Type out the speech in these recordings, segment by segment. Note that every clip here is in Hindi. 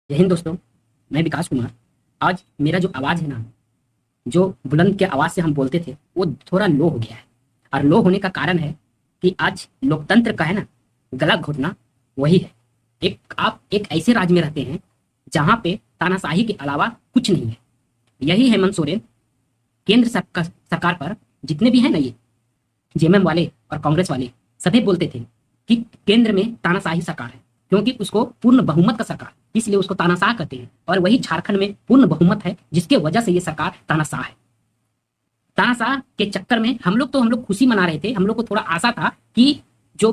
जय हिंद दोस्तों। मैं विकास कुमार। आज मेरा जो आवाज़ है ना, जो बुलंद के आवाज़ से हम बोलते थे, वो थोड़ा लो हो गया है। और लो होने का कारण है कि आज लोकतंत्र का है ना, गला घोटना वही है। आप एक ऐसे राज्य में रहते हैं जहाँ पे तानाशाही के अलावा कुछ नहीं है। यही हेमंत सोरेन केंद्र सरकार पर जितने भी हैं ना, ये जेएमएम वाले और कांग्रेस वाले सभी बोलते थे कि केंद्र में तानाशाही सरकार है, क्योंकि उसको पूर्ण बहुमत का सरकार, इसलिए उसको तानाशाह कहते हैं। और वही झारखंड में पूर्ण बहुमत है, जिसके वजह से ये सरकार तानाशाह है। तानाशाह के चक्कर में हम लोग खुशी मना रहे थे। हम लोग को थोड़ा आशा था कि जो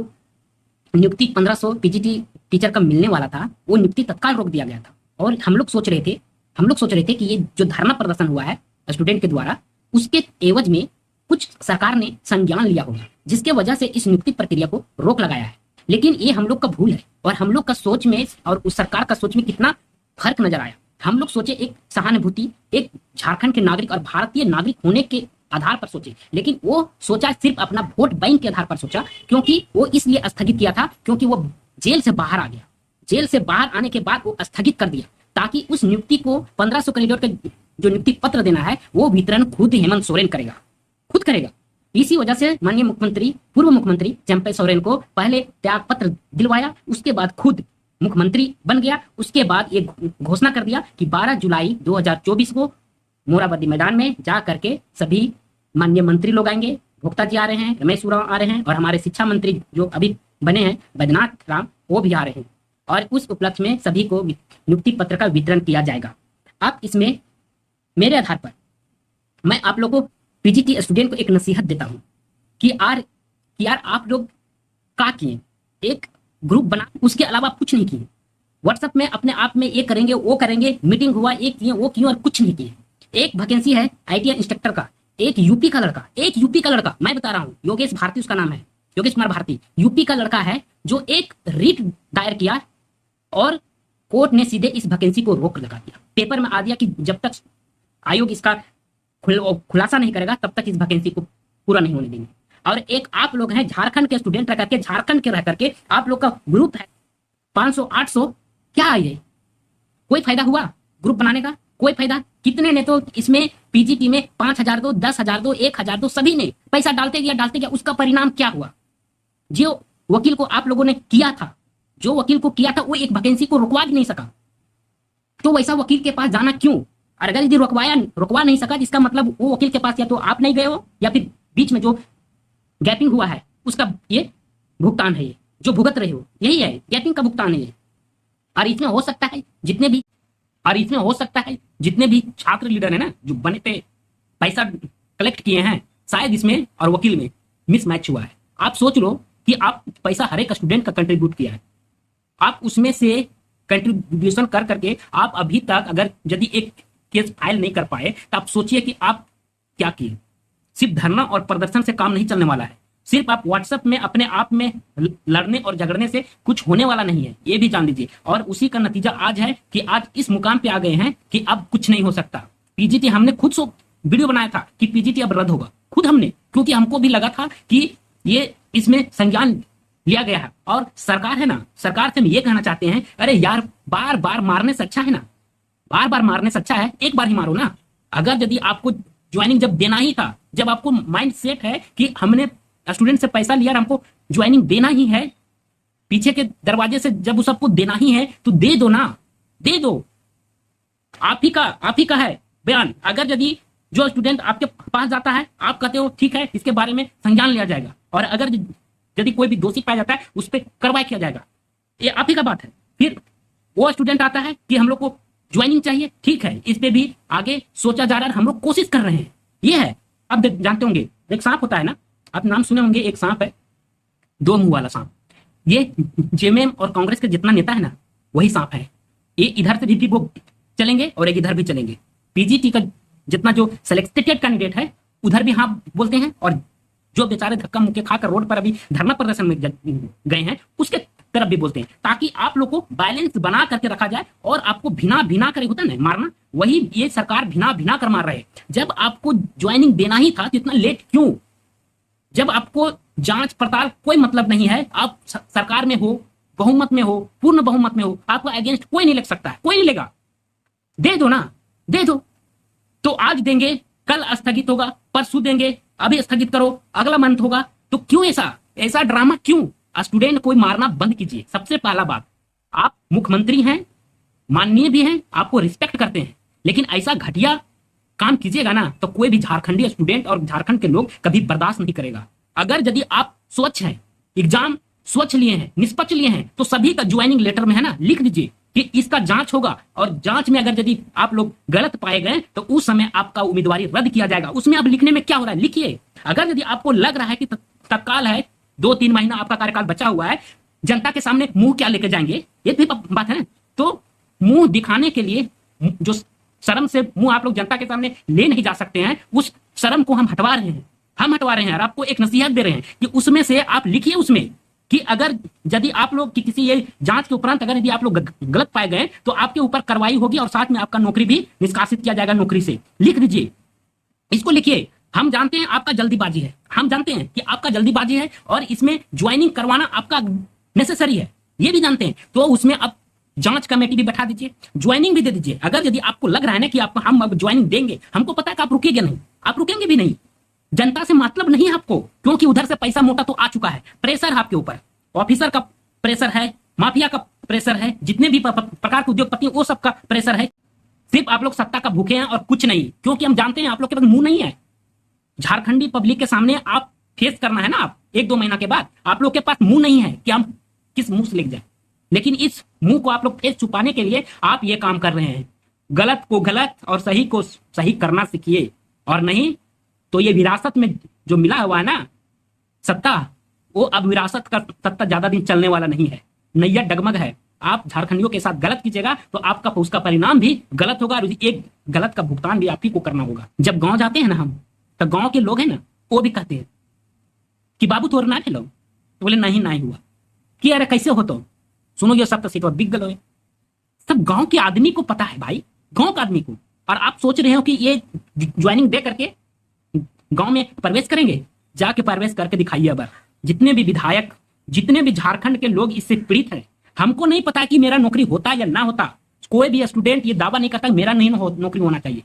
नियुक्ति 1500 पीजीटी टीचर का मिलने वाला था, वो नियुक्ति तत्काल रोक दिया गया था। और हम लोग सोच रहे थे कि ये जो धरना प्रदर्शन हुआ है स्टूडेंट के द्वारा, उसके एवज में कुछ सरकार ने संज्ञान लिया होगा, जिसके वजह से इस नियुक्ति प्रक्रिया को रोक लगाया है। लेकिन ये हम लोग का भूल है, और हम लोग का सोच में और उस सरकार का सोच में कितना फर्क नजर आया। हम लोग सोचे एक सहानुभूति, एक झारखंड के नागरिक और भारतीय नागरिक होने के आधार पर सोचे, लेकिन वो सोचा सिर्फ अपना वोट बैंक के आधार पर सोचा। क्योंकि वो इसलिए स्थगित किया था क्योंकि वो जेल से बाहर आ गया। जेल से बाहर आने के बाद वो स्थगित कर दिया, ताकि उस नियुक्ति को 1500 करोड़ का जो नियुक्ति पत्र देना है, वो वितरण खुद हेमंत सोरेन करेगा, खुद करेगा। इसी वजह से माननीय मुख्यमंत्री, पूर्व मुख्यमंत्री चंपई सोरेन को पहले त्याग पत्र दिलवाया, उसके बाद खुद मुख्यमंत्री बन गया। उसके बाद ये घोषणा कर दिया कि 12 जुलाई 2024 को मोराबादी मैदान में जा करके सभी माननीय मंत्री लोग आएंगे। भोक्ता जी आ रहे हैं, रमेश उरांव आ रहे हैं, और हमारे शिक्षा मंत्री जो अभी बने हैं बैद्यनाथ राम, वो भी आ रहे हैं। और उस उपलक्ष्य में सभी को नियुक्ति पत्र का वितरण किया जाएगा। अब इसमें मेरे आधार पर मैं आप लोगों को, पीजीटी स्टूडेंट को, एक नसीहत देता हूं कि यार आप लोग क्या किए, एक ग्रुप बना, उसके अलावा आप कुछ नहीं किए। व्हाट्सएप में अपने आप में ये करेंगे वो करेंगे, मीटिंग हुआ, ये किए वो किए, और कुछ नहीं किए। एक वैकेंसी है आईटीआई इंस्ट्रक्टर का, एक यूपी का लड़का, मैं बता रहा हूँ, योगेश भारती उसका नाम है, योगेश कुमार भारती, यूपी का लड़का है, जो एक रिट दायर किया और कोर्ट ने सीधे इस वैकेंसी को रोक लगा दिया। पेपर में आ दिया कि जब तक आयोग इसका खुलासा नहीं करेगा तब तक इस वैकेंसी को पूरा नहीं होने देंगे। और एक आप लोग हैं झारखंड के स्टूडेंट रह करके, झारखंड के रह करके आप लोग का ग्रुप है 500 800, क्या है ये? कोई फायदा हुआ ग्रुप बनाने का? कोई फायदा? कितने ने तो इसमें पीजीटी में 5000 दो, 10,000 दो, 1000 दो, सभी ने पैसा डालते गया। उसका परिणाम क्या हुआ? जो वकील को आप लोगों ने किया था, जो वकील को किया था, वो एक वैकेंसी को रुकवा भी नहीं सका। तो वैसा वकील के पास जाना क्यों? और अगर यदि रुकवा नहीं सका, इसका मतलब वो वकील के पास या तो आप नहीं गए हो, या फिर बीच में जो गैपिंग हुआ है उसका ये भुगतान है, ये जो भुगत रहे हो, यही है गैपिंग का भुगतान है ये। और इसमें हो सकता है जितने भी छात्र लीडर है ना, जो बने पे पैसा कलेक्ट किए हैं, शायद इसमें और वकील में मिसमैच हुआ है। आप सोच लो कि आप पैसा हर एक स्टूडेंट का कंट्रीब्यूट किया है, आप उसमें से कंट्रीब्यूशन कर करके आप अभी तक अगर यदि एक केस फाइल नहीं कर पाए, तो आप सोचिए कि आप क्या किए। सिर्फ धरना और प्रदर्शन से काम नहीं चलने वाला है, सिर्फ आप व्हाट्सएप में अपने आप में लड़ने और झगड़ने से कुछ होने वाला नहीं है, ये भी जान लीजिए। और उसी का नतीजा आज है कि आज इस मुकाम पे आ गए हैं कि अब कुछ नहीं हो सकता। पीजीटी हमने खुद से वीडियो बनाया था कि पीजीटी अब रद्द होगा, खुद हमने, क्योंकि हमको भी लगा था कि ये इसमें संज्ञान लिया गया है। और सरकार है ना, सरकार से हम ये कहना चाहते हैं, अरे यार बार बार मारने से अच्छा है ना, बार बार मारने से अच्छा है एक बार ही मारो ना। अगर यदि आपको ज्वाइनिंग जब देना ही था, जब आपको माइंड सेट है कि हमने स्टूडेंट से पैसा लिया और हमको ज्वाइनिंग देना ही है, पीछे के दरवाजे से जब उस सबको देना ही है, तो दे दो ना, दे दो। आप ही का है बयान। अगर यदि जो स्टूडेंट आपके पास जाता है, आप कहते हो ठीक है इसके बारे में संज्ञान लिया जाएगा, और अगर यदि कोई भी दोषी पाया जाता है उस पर कार्रवाई किया जाएगा, ये आप ही का बात है। फिर वो स्टूडेंट आता है कि हम लोग को ज्वाइनिंग चाहिए, ठीक है, इस पे भी आगे सोचा जा रहा है, हम लोग कोशिश कर रहे हैं, ये है। अब जानते होंगे एक सांप होता है ना, आप नाम सुने होंगे, एक सांप है, दो मुंह वाला सांप। ये जेएमएम और कांग्रेस के जितना नेता है ना, वही सांप है। ये इधर से भी वो चलेंगे और एक इधर भी चलेंगे। पीजीटी का जितना जो सिलेक्टेड कैंडिडेट है उधर भी हाँ बोलते हैं, और जो बेचारे धक्का मुक्के खाकर रोड पर अभी धरना प्रदर्शन में गए हैं उसके तरफ भी बोलते हैं, ताकि आप लोग को बैलेंस बना करके रखा जाए। और आपको भिना करे होता है ना मारना, वही ये सरकार भिना कर मार रहे हैं। जब आपको ज्वाइनिंग देना ही था तो इतना लेट क्यों? जब आपको जांच पड़ताल कोई मतलब नहीं है, आप सरकार में हो, बहुमत में हो, पूर्ण बहुमत में हो, आपको अगेंस्ट कोई नहीं लग सकता है, कोई नहीं लेगा। दे दो ना, दे दो। तो आज देंगे, कल स्थगित होगा, परसों देंगे, अभी स्थगित करो, अगला मंथ होगा। तो क्यों ऐसा ऐसा ड्रामा क्यों? स्टूडेंट को मारना बंद कीजिए। सबसे पहला बात, आप मुख्यमंत्री हैं, माननीय भी हैं, आपको रिस्पेक्ट करते हैं, लेकिन ऐसा घटिया काम कीजिएगा ना तो कोई भी झारखंडी स्टूडेंट और झारखंड के लोग कभी बर्दाश्त नहीं करेगा। अगर यदि आप स्वच्छ हैं, एग्जाम स्वच्छ लिए हैं, निष्पक्ष लिए हैं, तो सभी का ज्वाइनिंग लेटर में है ना लिख दीजिए कि इसका जांच होगा, और जांच में अगर यदि आप लोग गलत पाए गए तो उस समय आपका उम्मीदवारी रद्द किया जाएगा। उसमें आप लिखने में क्या हो रहा है लिखिए। अगर यदि आपको लग रहा है कि तत्काल है, 2-3 महीना आपका कार्यकाल बचा हुआ है, जनता के सामने मुंह क्या लेकर जाएंगे, ये भी बात है ना। तो मुंह दिखाने के लिए जो शर्म से मुंह आप लोग जनता के सामने ले नहीं जा सकते हैं, उस शर्म को हम हटवा रहे हैं, हम हटवा रहे हैं और आपको एक नसीहत दे रहे हैं कि उसमें से आप लिखिए उसमें कि अगर यदि आप लोग की किसी ये जांच के उपरांत अगर यदि आप लोग गलत पाए गए तो आपके ऊपर कार्रवाई होगी और साथ में आपका नौकरी भी निष्कासित किया जाएगा नौकरी से। लिख दीजिए, इसको लिखिए। हम जानते हैं आपका जल्दीबाजी है, हम जानते हैं कि आपका जल्दीबाजी है और इसमें ज्वाइनिंग करवाना आपका नेसेसरी है, ये भी जानते हैं। तो उसमें आप जांच कमेटी भी बैठा दीजिए, ज्वाइनिंग भी दे दीजिए। अगर यदि आपको लग रहा है ना कि आप हम अब ज्वाइनिंग देंगे, हमको पता है कि आप रुकेंगे नहीं, आप रुकेंगे भी नहीं, जनता से मतलब नहीं है आपको, क्योंकि उधर से पैसा मोटा तो आ चुका है, प्रेशर है आपके ऊपर, ऑफिसर का प्रेशर है, माफिया का प्रेशर है, जितने भी प्रकार के उद्योगपति वो सबका प्रेशर है। सिर्फ आप लोग सत्ता का भूखे हैं और कुछ नहीं, क्योंकि हम जानते हैं आप लोग के पास मुंह नहीं है। झारखंडी पब्लिक के सामने आप फेस करना है ना, आप 1-2 महीना के बाद आप लोग के पास मुंह नहीं है कि हम किस मुंह से लेके जाए, लेकिन इस मुंह को आप लोग फेस छुपाने के लिए आप ये काम कर रहे हैं। गलत को गलत और सही को सही करना सीखिए, और नहीं तो ये विरासत में जो मिला हुआ है ना सत्ता, वो अब विरासत का सत्ता ज्यादा दिन चलने वाला नहीं है, नैया डगमग है। आप झारखंडियों के साथ गलत कीजिएगा तो आपका उसका परिणाम भी गलत होगा और एक गलत का भुगतान भी आप ही को करना होगा। जब गांव जाते हैं ना हम, तो गांव के लोग हैं ना वो भी कहते हैं कि बाबू तोर ना खेलो, तो बोले नहीं नहीं हुआ कि अरे कैसे हो, तो सुनो ये सब तो सीट बिक गलो है। सब गांव के आदमी को पता है भाई, गांव के आदमी को। और आप सोच रहे हो कि ये ज्वाइनिंग दे करके गांव में प्रवेश करेंगे, जाके प्रवेश करके दिखाइए। अब जितने भी विधायक, जितने भी झारखंड के लोग इससे पीड़ित हैं, हमको नहीं पता कि मेरा नौकरी होता या ना होता। कोई भी स्टूडेंट ये दावा नहीं करता मेरा नहीं नौकरी होना चाहिए।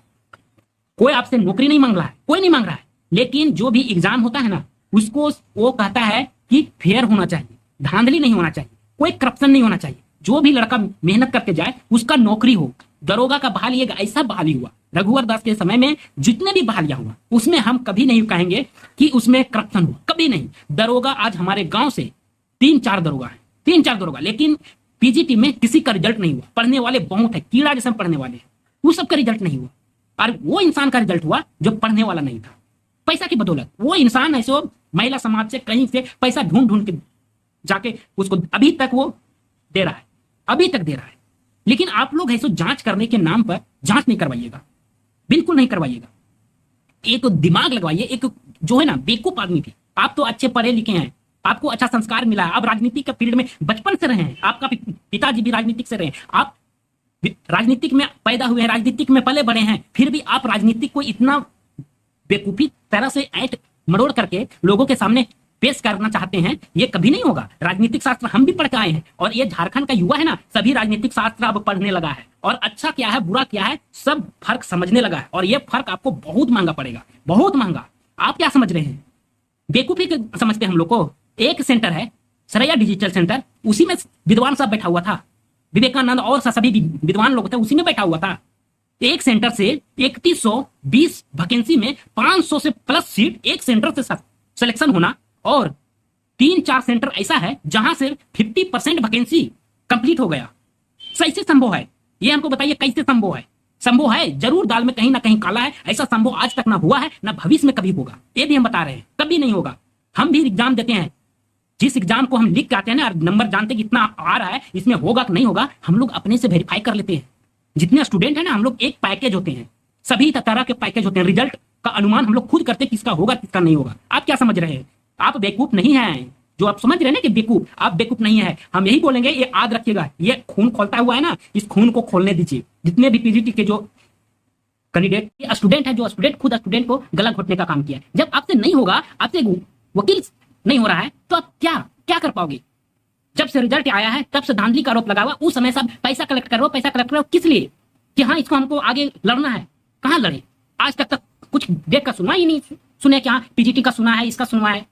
कोई आपसे नौकरी नहीं मांग रहा है, कोई नहीं मांग रहा है, लेकिन जो भी एग्जाम होता है ना उसको वो कहता है कि फेयर होना चाहिए, धांधली नहीं होना चाहिए, कोई करप्शन नहीं होना चाहिए। जो भी लड़का मेहनत करके जाए उसका नौकरी हो। दरोगा का बहाली एक ऐसा बहाली हुआ रघुवर दास के समय में, जितने भी बहालियां हुआ उसमें हम कभी नहीं कहेंगे कि उसमें करप्शन हुआ, कभी नहीं। दरोगा आज हमारे गांव से 3-4 दरोगा है, 3-4 दरोगा, लेकिन पीजीटी में किसी का रिजल्ट नहीं हुआ। पढ़ने वाले बहुत है, कीड़ा जैसे पढ़ने वाले हैं, वो सबका रिजल्ट नहीं हुआ। और वो इंसान का रिजल्ट हुआ जो पढ़ने वाला नहीं था, पैसा की बदौलत। वो इंसान ऐसे महिला समाज से कहीं से पैसा ढूंढ ढूंढ के जाके उसको अभी तक वो दे रहा है, अभी तक दे रहा है। लेकिन आप लोग ऐसे जांच करने के नाम पर जांच नहीं करवाइएगा, बिल्कुल नहीं करवाइएगा। एक दिमाग लगवाइए। एक जो है ना बेवकूफ आदमी थी, आप तो अच्छे पढ़े लिखे हैं, आपको अच्छा संस्कार मिला है, आप राजनीति के फील्ड में बचपन से रहे हैं, आपका पिताजी भी राजनीतिक से रहे, आप राजनीतिक में पैदा हुए हैं, राजनीतिक में पले बड़े हैं, फिर भी आप राजनीतिक को इतना बेवकूफी तरह से ऐट मरोड़ करके लोगों के सामने पेश करना चाहते हैं, ये कभी नहीं होगा। राजनीतिक शास्त्र हम भी पढ़ के आए हैं, और ये झारखंड का युवा है ना सभी राजनीतिक शास्त्र अब पढ़ने लगा है, और अच्छा क्या है बुरा क्या है सब फर्क समझने लगा है। और ये फर्क आपको बहुत महंगा पड़ेगा, बहुत महंगा। आप क्या समझ रहे हैं, बेवकूफी समझते हैं हम लोग को। एक सेंटर है सरैया डिजिटल सेंटर, उसी में विद्वान साहब बैठा हुआ था, विवेकानंद और सभी विद्वान लोग थे, उसी में बैठा हुआ था। एक सेंटर से 3120 वैकेंसी में 500 से प्लस सीट एक सेंटर से सिलेक्शन होना, और 3-4 सेंटर ऐसा है जहां से 50% वैकेंसी कंप्लीट हो गया। कैसे संभव है ये हमको बताइए, कैसे संभव है? संभव है, जरूर दाल में कहीं ना कहीं काला है। ऐसा संभव आज तक ना हुआ है, ना भविष्य में कभी होगा। ये भी हम बता रहे हैं, कभी नहीं होगा। हम भी एग्जाम देते हैं, जिस एग्जाम को हम लिख के आते हैं ना, नंबर जानते कि इतना आ रहा है, इसमें होगा कि नहीं होगा, हम लोग अपने से वेरीफाई कर लेते हैं। जितने स्टूडेंट है ना, हम लोग एक पैकेज होते हैं, सभी तरह के पैकेज होते हैं। रिजल्ट का अनुमान हम लोग खुद करते हैं, किसका होगा किसका नहीं होगा। आप क्या समझ रहे हैं? आप बेवकूफ नहीं हैं जो आप समझ रहे हैं ना कि बेवकूफ, आप बेवकूफ नहीं है। हम यही बोलेंगे, ये याद रखिएगा, ये खून खोलता हुआ है ना, इस खून को खोलने दीजिए। जितने भी पीजीटी के जो कैंडिडेट स्टूडेंट है, जो स्टूडेंट खुद स्टूडेंट को गला घोटने का काम किया, जब आपसे नहीं होगा, आपसे वकील नहीं हो रहा है, तो आप क्या क्या कर पाओगे? जब से रिजल्ट आया है तब से धांधली का आरोप लगा हुआ, उस समय सब पैसा कलेक्ट करो, पैसा कलेक्ट करो, किस लिए? कि हाँ इसको हमको आगे लड़ना है। कहाँ लड़े? आज तक कुछ देख कर सुना ही नहीं, सुने कि हाँ पीजीटी का सुना है, इसका सुना है।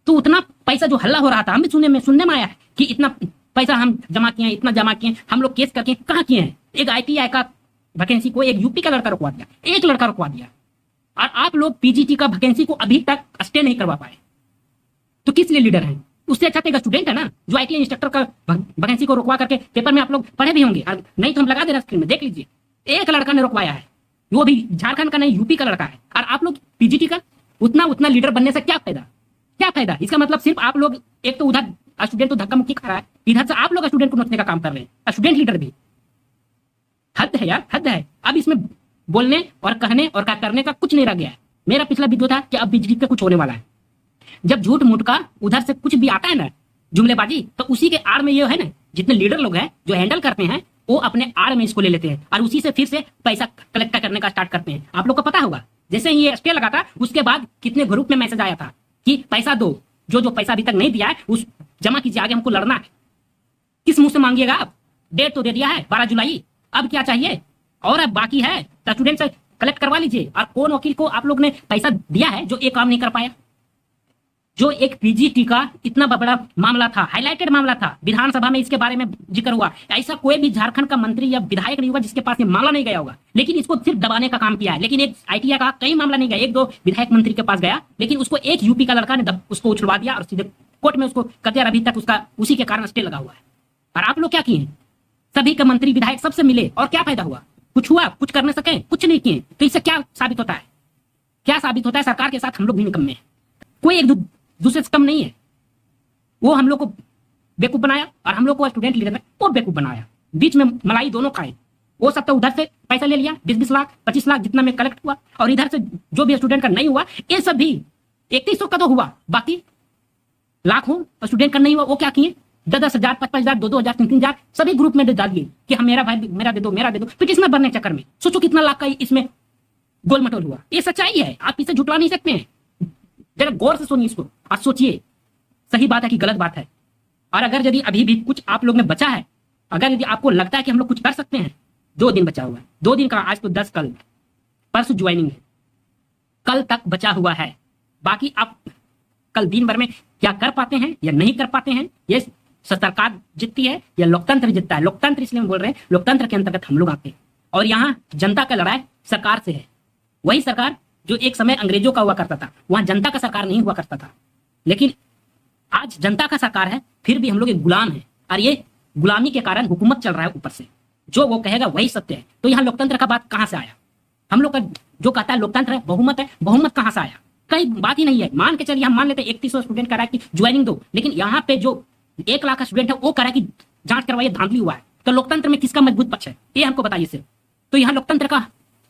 तो उतना पैसा जो हल्ला हो रहा था, हम भी सुनने में आया है कि इतना पैसा हम जमा किए हैं, इतना जमा किए हैं, हम लोग केस करके कहाँ किए हैं। एक ITI का वैकेंसी को एक यूपी का लड़का रुकवा दिया, एक लड़का रुकवा दिया, और आप लोग पीजीटी का वैकेंसी को अभी तक स्टे नहीं करवा पाए। तो किस लिए लीडर हैं? उससे अच्छा तो एक स्टूडेंट है ना जो ITI इंस्ट्रक्टर का वैकेंसी को रुकवा करके पेपर में आप लोग पढ़े भी होंगे, नहीं तो हम लगा दे रहे स्क्रीन में, देख लीजिए। एक लड़का ने रुकवाया है, वो भी झारखंड का नहीं यूपी का लड़का है, और आप लोग पीजीटी का उतना लीडर बनने से क्या फायदा? क्या फायदा? इसका मतलब सिर्फ आप लोग, एक तो उधर स्टूडेंट तो धक्का मुक्की खा रहा है, इधर से आप लोग स्टूडेंट को नोचने का काम कर रहे हैं, स्टूडेंट लीडर भी। हद है यार, हद है। अब इसमें बोलने और कहने और क्या करने का कुछ नहीं रह गया है। मेरा पिछला वीडियो था कि अब बिजली पे कुछ होने वाला है। जब झूठ मूठ का उधर से कुछ भी आता है ना, जुमलेबाजी, तो उसी के आड़ में ये है ना, जितने लीडर लोग हैं जो हैंडल करते हैं, वो अपने आड़ में इसको ले लेते हैं और उसी से फिर से पैसा कलेक्ट करने का स्टार्ट करते हैं। आप लोग को पता होगा, जैसे ही ये स्टे लगा था उसके बाद कितने ग्रुप में मैसेज आया था कि पैसा दो, जो पैसा अभी तक नहीं दिया है उस जमा कीजिए, आगे हमको लड़ना है। किस मुंह से मांगिएगा आप? डेट तो दे दिया है 12 जुलाई, अब क्या चाहिए? और अब बाकी है तो स्टूडेंट से कलेक्ट करवा लीजिए। और कौन वकील को आप लोग ने पैसा दिया है जो एक काम नहीं कर पाया? जो एक पीजीटी का इतना बड़ा मामला था, हाईलाइटेड मामला था, विधानसभा में इसके बारे में जिक्र हुआ, ऐसा कोई भी झारखंड का मंत्री या विधायक नहीं हुआ जिसके पास ये मामला नहीं गया होगा, लेकिन इसको सिर्फ दबाने का काम किया है। लेकिन एक ITI का कई मामला नहीं गया, एक दो विधायक मंत्री के पास गया, लेकिन उसको एक यूपी का लड़का ने उसको उछलवा दिया और सीधे कोर्ट में उसको कतर, अभी तक उसका उसी के कारण स्टे लगा हुआ है। और आप लोग क्या किए? सभी के मंत्री विधायक सबसे मिले और क्या फायदा हुआ? कुछ हुआ? कुछ करने सके? कुछ नहीं किए। तो इससे क्या साबित होता है? क्या साबित होता है? सरकार के साथ हम लोग भी निकम्मे हैं, कोई एक दूसरे से कम नहीं है। वो हम लोग को बेवकूफ बनाया और हम लोग को स्टूडेंट लीडर ने वो बेवकूफ बनाया, बीच में मलाई दोनों खाए। वो सब तो उधर से पैसा ले लिया 20-20 लाख 25 लाख जितना में कलेक्ट हुआ, और इधर से जो भी स्टूडेंट का नहीं हुआ, ये सब भी 3100 का तो हुआ, बाकी लाखों स्टूडेंट का नहीं हुआ। वो क्या किए? 10-10 हजार 5-5 हजार 2-2 हजार 3-3 हजार सभी ग्रुप में डाल दिए कि हम मेरा भाई मेरा दे दो, मेरा दे दो। फिर किसमें भरने के चक्कर में सोचो कितना लाख का इसमें गोल मटोल हुआ। ये सच्चाई है, आप इसे झुटला नहीं सकते हैं। जरा गौर से सुनिए इसको और सोचिए सही बात है कि गलत बात है। और अगर यदि अभी भी कुछ आप लोग में बचा है, अगर यदि आपको लगता है कि हम लोग कुछ कर सकते हैं, 2 दिन बचा हुआ है। 2 दिन का, आज तो 10, कल परसों ज्वाइनिंग है, कल तक बचा हुआ है। बाकी आप कल दिन भर में क्या कर पाते हैं या नहीं कर पाते हैं, ये सरकार जीतती है या लोकतंत्र जीतता है। लोकतंत्र इसलिए हम बोल रहे हैं, लोकतंत्र के अंतर्गत हम लोग आते हैं और यहाँ जनता का लड़ाई सरकार से है। वही सरकार जो एक समय अंग्रेजों का हुआ करता था, वहां जनता का सरकार नहीं हुआ करता था, लेकिन आज जनता का सरकार है, फिर भी हम लोग एक गुलाम है। और ये गुलामी के कारण हुकूमत चल रहा है ऊपर से, जो वो कहेगा वही सत्य है। तो यहाँ लोकतंत्र का बात कहां से आया? हम लोग का जो कहता है लोकतंत्र है, बहुमत है, बहुमत कहां से आया? कहीं बात ही नहीं है। मान के चलिए हम मान लेते 3100 स्टूडेंट कह रहा है कि ज्वाइनिंग दो, लेकिन यहाँ पे जो 1 लाख का स्टूडेंट है वो कह रहा है कि जांच करवाइए, धांधली हुआ है। तो लोकतंत्र में किसका मजबूत पक्ष है, ये हमको बताइए सिर्फ। तो यहाँ लोकतंत्र का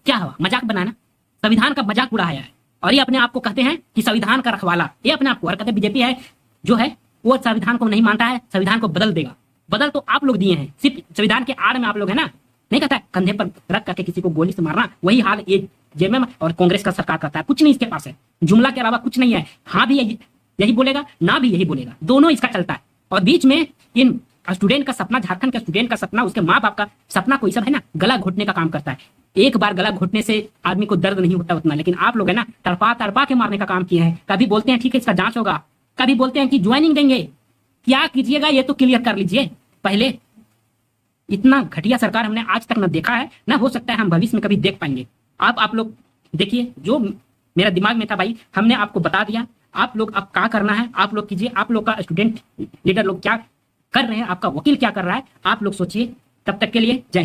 क्या हुआ? मजाक बनाना, संविधान का मजाक उड़ाया है। और ये अपने आप को कहते हैं कि संविधान का रखवाला, ये अपने आप को, और कहते बीजेपी है जो है वो संविधान को नहीं मानता है, संविधान को बदल देगा। बदल तो आप लोग दिए हैं, सिर्फ संविधान के आड़ में आप लोग है ना। नहीं कहता है कंधे पर रख करके किसी को गोली से मारना, वही हाल ये जेएमएम और कांग्रेस का सरकार करता है। कुछ नहीं इसके पास है, जुमला के अलावा कुछ नहीं है। हाँ भी यही बोलेगा, ना भी यही बोलेगा, दोनों इसका चलता है। और बीच में इन स्टूडेंट का सपना, झारखंड का स्टूडेंट का सपना, उसके माँ बाप का सपना, कोई सब है ना गला घोटने का काम करता है। एक बार गला घोटने से आदमी को दर्द नहीं होता उतना, लेकिन आप लोग है ना तड़पा तड़पा के मारने का काम किए हैं। कभी बोलते हैं ठीक है इसका जांच होगा, कभी बोलते हैं कि ज्वाइनिंग देंगे। क्या कीजिएगा ये तो क्लियर कर लीजिए पहले। इतना घटिया सरकार हमने आज तक न देखा है, ना हो सकता है हम भविष्य में कभी देख पाएंगे। आप लोग देखिए, जो मेरा दिमाग में था भाई हमने आपको बता दिया। आप लोग अब क्या करना है आप लोग कीजिए। आप लोग का स्टूडेंट लीडर लोग क्या कर रहे हैं, आपका वकील क्या कर रहा है, आप लोग सोचिए। तब तक के लिए जय हिंद।